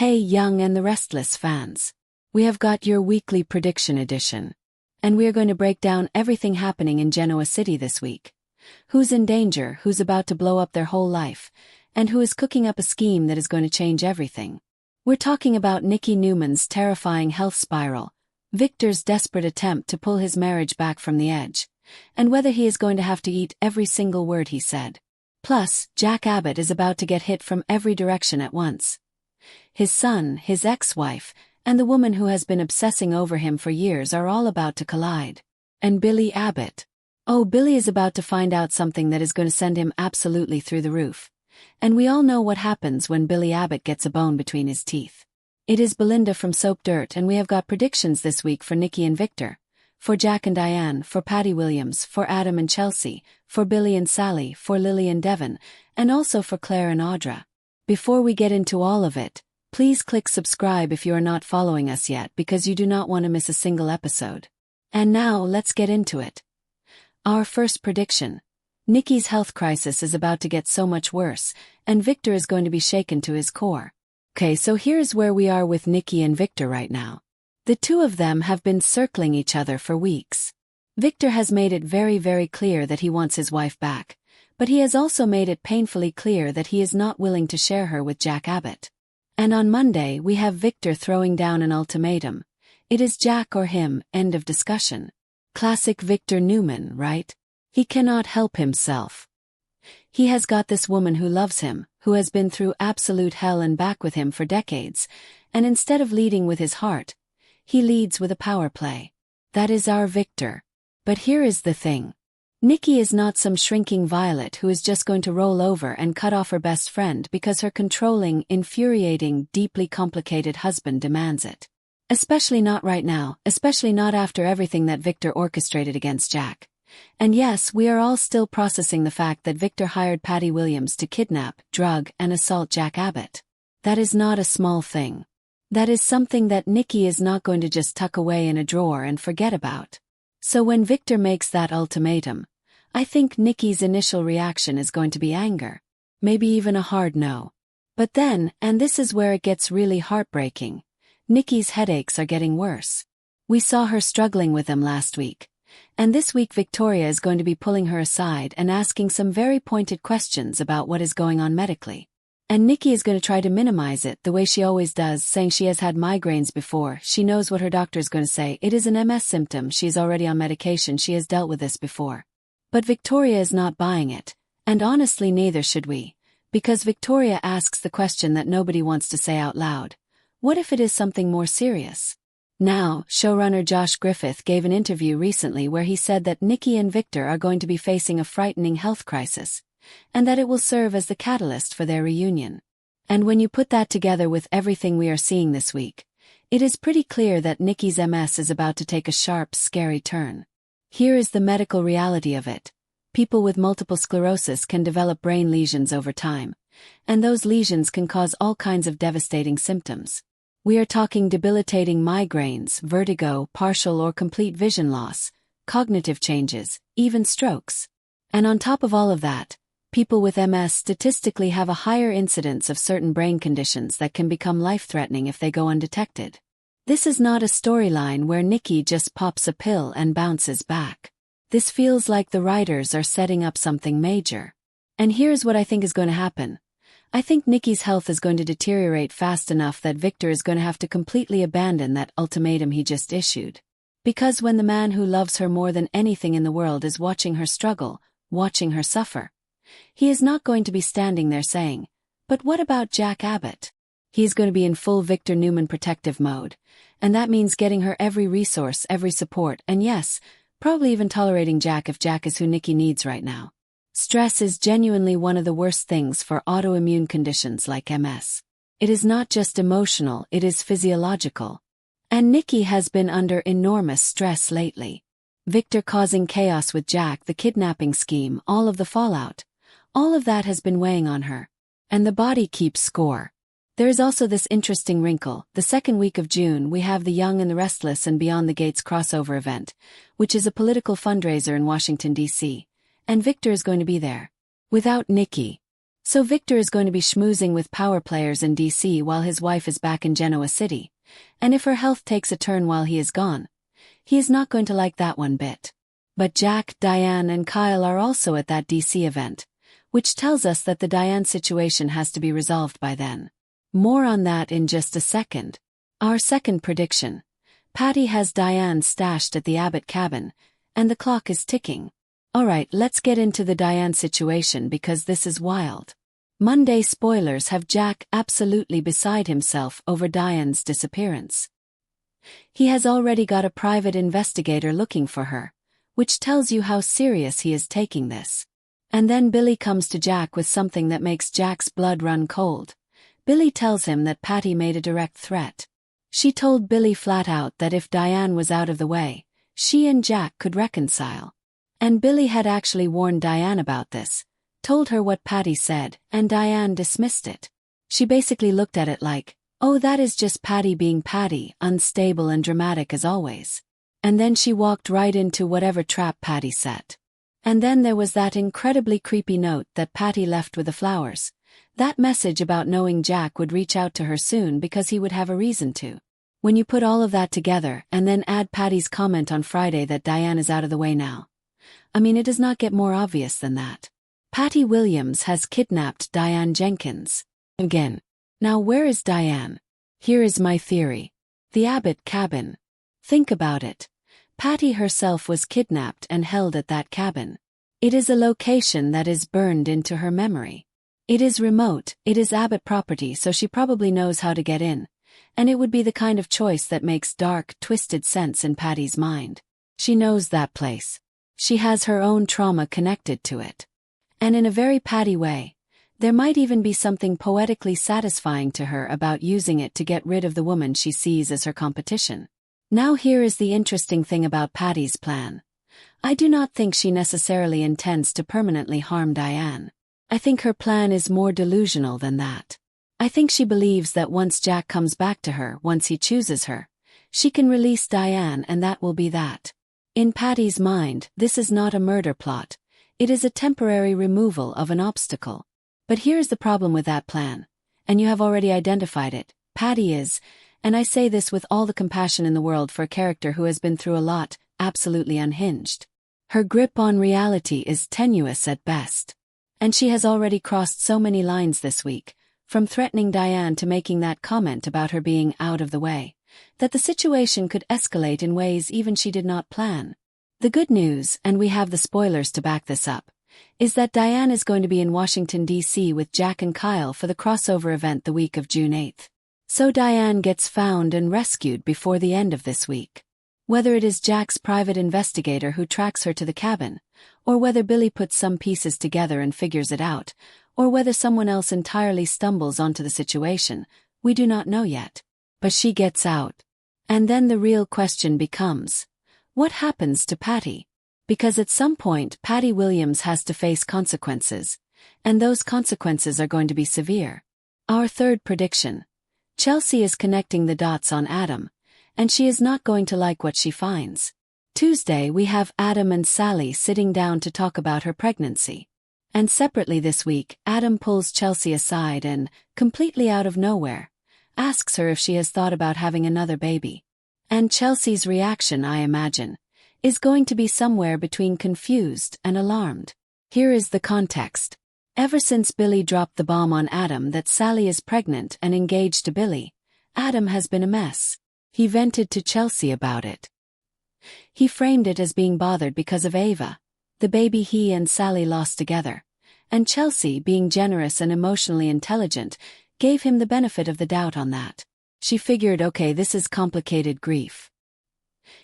Hey Young and the Restless fans. We have got your weekly prediction edition. And we are going to break down everything happening in Genoa City this week. Who's in danger, who's about to blow up their whole life, and who is cooking up a scheme that is going to change everything. We're talking about Nicky Newman's terrifying health spiral, Victor's desperate attempt to pull his marriage back from the edge, and whether he is going to have to eat every single word he said. Plus, Jack Abbott is about to get hit from every direction at once. His son, his ex-wife, and the woman who has been obsessing over him for years are all about to collide. And Billy Abbott. Oh, Billy is about to find out something that is going to send him absolutely through the roof. And we all know what happens when Billy Abbott gets a bone between his teeth. It is Belinda from Soap Dirt, and we have got predictions this week for Nicky and Victor, for Jack and Diane, for Patty Williams, for Adam and Chelsea, for Billy and Sally, for Lily and Devon, and also for Claire and Audra. Before we get into all of it, please click subscribe if you are not following us yet, because you do not want to miss a single episode. And now let's get into it. Our first prediction. Nicky's health crisis is about to get so much worse, and Victor is going to be shaken to his core. Okay, so here's where we are with Nicky and Victor right now. The two of them have been circling each other for weeks. Victor has made it very, very clear that he wants his wife back, but he has also made it painfully clear that he is not willing to share her with Jack Abbott. And on Monday we have Victor throwing down an ultimatum. It is Jack or him, end of discussion. Classic Victor Newman, right? He cannot help himself. He has got this woman who loves him, who has been through absolute hell and back with him for decades, and instead of leading with his heart, he leads with a power play. That is our Victor. But here is the thing. Nicky is not some shrinking violet who is just going to roll over and cut off her best friend because her controlling, infuriating, deeply complicated husband demands it. Especially not right now, especially not after everything that Victor orchestrated against Jack. And yes, we are all still processing the fact that Victor hired Patty Williams to kidnap, drug, and assault Jack Abbott. That is not a small thing. That is something that Nicky is not going to just tuck away in a drawer and forget about. So when Victor makes that ultimatum, I think Nicky's initial reaction is going to be anger. Maybe even a hard no. But then, and this is where it gets really heartbreaking, Nicky's headaches are getting worse. We saw her struggling with them last week. And this week Victoria is going to be pulling her aside and asking some very pointed questions about what is going on medically. And Nicky is going to try to minimize it the way she always does, saying she has had migraines before, she knows what her doctor is going to say, it is an MS symptom, she is already on medication, she has dealt with this before. But Victoria is not buying it, and honestly neither should we, because Victoria asks the question that nobody wants to say out loud. What if it is something more serious? Now, showrunner Josh Griffith gave an interview recently where he said that Nicky and Victor are going to be facing a frightening health crisis, and that it will serve as the catalyst for their reunion. And when you put that together with everything we are seeing this week, it is pretty clear that Nicky's MS is about to take a sharp, scary turn. Here is the medical reality of it. People with multiple sclerosis can develop brain lesions over time, and those lesions can cause all kinds of devastating symptoms. We are talking debilitating migraines, vertigo, partial or complete vision loss, cognitive changes, even strokes. And on top of all of that, people with MS statistically have a higher incidence of certain brain conditions that can become life-threatening if they go undetected. This is not a storyline where Nicky just pops a pill and bounces back. This feels like the writers are setting up something major. And here's what I think is going to happen. I think Nicky's health is going to deteriorate fast enough that Victor is going to have to completely abandon that ultimatum he just issued. Because when the man who loves her more than anything in the world is watching her struggle, watching her suffer, he is not going to be standing there saying, "But what about Jack Abbott?" He is going to be in full Victor Newman protective mode, and that means getting her every resource, every support, and yes, probably even tolerating Jack if Jack is who Nicky needs right now. Stress is genuinely one of the worst things for autoimmune conditions like MS. It is not just emotional, it is physiological. And Nicky has been under enormous stress lately. Victor causing chaos with Jack, the kidnapping scheme, all of the fallout. All of that has been weighing on her. And the body keeps score. There is also this interesting wrinkle. The second week of June we have the Young and the Restless and Beyond the Gates crossover event, which is a political fundraiser in Washington, D.C., and Victor is going to be there. Without Nicky. So Victor is going to be schmoozing with power players in DC while his wife is back in Genoa City. And if her health takes a turn while he is gone, he is not going to like that one bit. But Jack, Diane and Kyle are also at that DC event, which tells us that the Diane situation has to be resolved by then. More on that in just a second. Our second prediction. Patty has Diane stashed at the Abbott cabin, and the clock is ticking. Alright, let's get into the Diane situation because this is wild. Monday spoilers have Jack absolutely beside himself over Diane's disappearance. He has already got a private investigator looking for her, which tells you how serious he is taking this. And then Billy comes to Jack with something that makes Jack's blood run cold. Billy tells him that Patty made a direct threat. She told Billy flat out that if Diane was out of the way, she and Jack could reconcile. And Billy had actually warned Diane about this, told her what Patty said, and Diane dismissed it. She basically looked at it like, oh, that is just Patty being Patty, unstable and dramatic as always. And then she walked right into whatever trap Patty set. And then there was that incredibly creepy note that Patty left with the flowers. That message about knowing Jack would reach out to her soon because he would have a reason to. When you put all of that together and then add Patty's comment on Friday that Diane is out of the way now. I mean, it does not get more obvious than that. Patty Williams has kidnapped Diane Jenkins. Again. Now where is Diane? Here is my theory. The Abbott cabin. Think about it. Patty herself was kidnapped and held at that cabin. It is a location that is burned into her memory. It is remote, it is Abbott property, so she probably knows how to get in. And it would be the kind of choice that makes dark, twisted sense in Patty's mind. She knows that place. She has her own trauma connected to it. And in a very Patty way, there might even be something poetically satisfying to her about using it to get rid of the woman she sees as her competition. Now here is the interesting thing about Patty's plan. I do not think she necessarily intends to permanently harm Diane. I think her plan is more delusional than that. I think she believes that once Jack comes back to her, once he chooses her, she can release Diane and that will be that. In Patty's mind, this is not a murder plot. It is a temporary removal of an obstacle. But here's the problem with that plan. And you have already identified it. Patty is, and I say this with all the compassion in the world for a character who has been through a lot, absolutely unhinged. Her grip on reality is tenuous at best. And she has already crossed so many lines this week, from threatening Diane to making that comment about her being out of the way, that the situation could escalate in ways even she did not plan. The good news, and we have the spoilers to back this up, is that Diane is going to be in Washington, D.C. with Jack and Kyle for the crossover event the week of June 8th. So Diane gets found and rescued before the end of this week. Whether it is Jack's private investigator who tracks her to the cabin, or whether Billy puts some pieces together and figures it out, or whether someone else entirely stumbles onto the situation, we do not know yet. But she gets out. And then the real question becomes, what happens to Patty? Because at some point Patty Williams has to face consequences, and those consequences are going to be severe. Our third prediction. Chelsea is connecting the dots on Adam, and she is not going to like what she finds. Tuesday we have Adam and Sally sitting down to talk about her pregnancy. And separately this week, Adam pulls Chelsea aside and, completely out of nowhere, asks her if she has thought about having another baby. And Chelsea's reaction, I imagine, is going to be somewhere between confused and alarmed. Here is the context. Ever since Billy dropped the bomb on Adam that Sally is pregnant and engaged to Billy, Adam has been a mess. He vented to Chelsea about it. He framed it as being bothered because of Ava, the baby he and Sally lost together, and Chelsea, being generous and emotionally intelligent, gave him the benefit of the doubt on that. She figured, okay, this is complicated grief.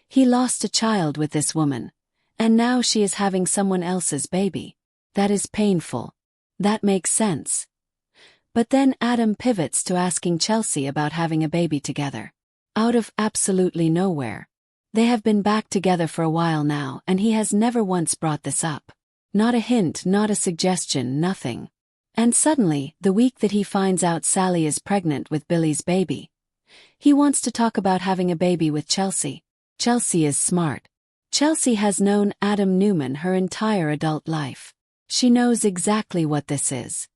He lost a child with this woman, and now she is having someone else's baby. That is painful. That makes sense. But then Adam pivots to asking Chelsea about having a baby together. Out of absolutely nowhere. They have been back together for a while now, and he has never once brought this up. Not a hint, not a suggestion, nothing. And suddenly, the week that he finds out Sally is pregnant with Billy's baby, he wants to talk about having a baby with Chelsea. Chelsea is smart. Chelsea has known Adam Newman her entire adult life. She knows exactly what this is.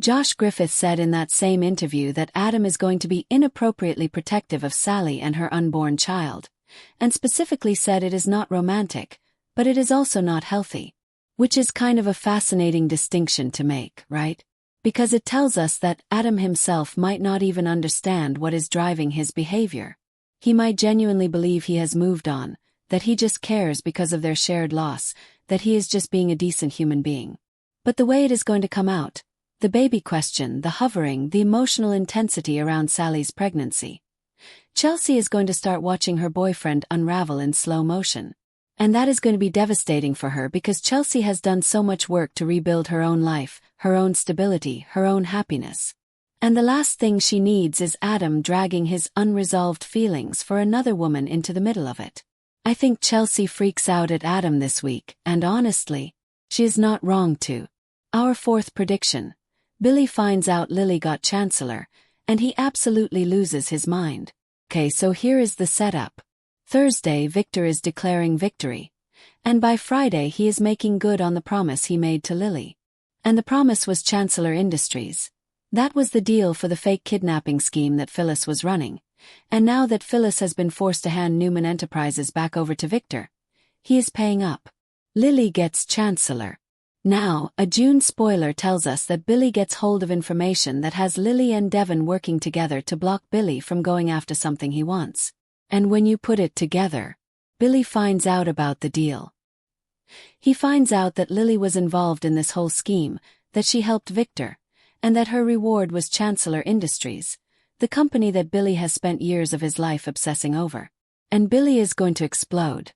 Josh Griffith said in that same interview that Adam is going to be inappropriately protective of Sally and her unborn child, and specifically said it is not romantic, but it is also not healthy. Which is kind of a fascinating distinction to make, right? Because it tells us that Adam himself might not even understand what is driving his behavior. He might genuinely believe he has moved on, that he just cares because of their shared loss, that he is just being a decent human being. But the way it is going to come out, the baby question, the hovering, the emotional intensity around Sally's pregnancy. Chelsea is going to start watching her boyfriend unravel in slow motion. And that is going to be devastating for her because Chelsea has done so much work to rebuild her own life, her own stability, her own happiness. And the last thing she needs is Adam dragging his unresolved feelings for another woman into the middle of it. I think Chelsea freaks out at Adam this week, and honestly, she is not wrong to. Our fourth prediction. Billy finds out Lily got Chancellor, and he absolutely loses his mind. Okay, so here is the setup. Thursday, Victor is declaring victory. And by Friday he is making good on the promise he made to Lily. And the promise was Chancellor Industries. That was the deal for the fake kidnapping scheme that Phyllis was running. And now that Phyllis has been forced to hand Newman Enterprises back over to Victor, he is paying up. Lily gets Chancellor. Now, a June spoiler tells us that Billy gets hold of information that has Lily and Devon working together to block Billy from going after something he wants. And when you put it together, Billy finds out about the deal. He finds out that Lily was involved in this whole scheme, that she helped Victor, and that her reward was Chancellor Industries, the company that Billy has spent years of his life obsessing over. And Billy is going to explode.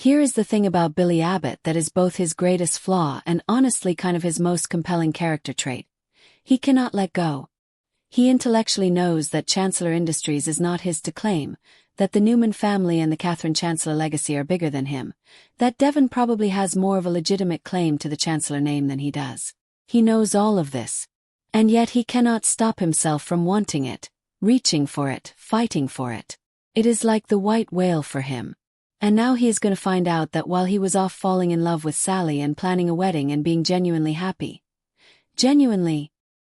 Here is the thing about Billy Abbott that is both his greatest flaw and honestly kind of his most compelling character trait. He cannot let go. He intellectually knows that Chancellor Industries is not his to claim, that the Newman family and the Catherine Chancellor legacy are bigger than him, that Devon probably has more of a legitimate claim to the Chancellor name than he does. He knows all of this. And yet he cannot stop himself from wanting it, reaching for it, fighting for it. It is like the white whale for him. And now he is going to find out that while he was off falling in love with Sally and planning a wedding and being genuinely happy,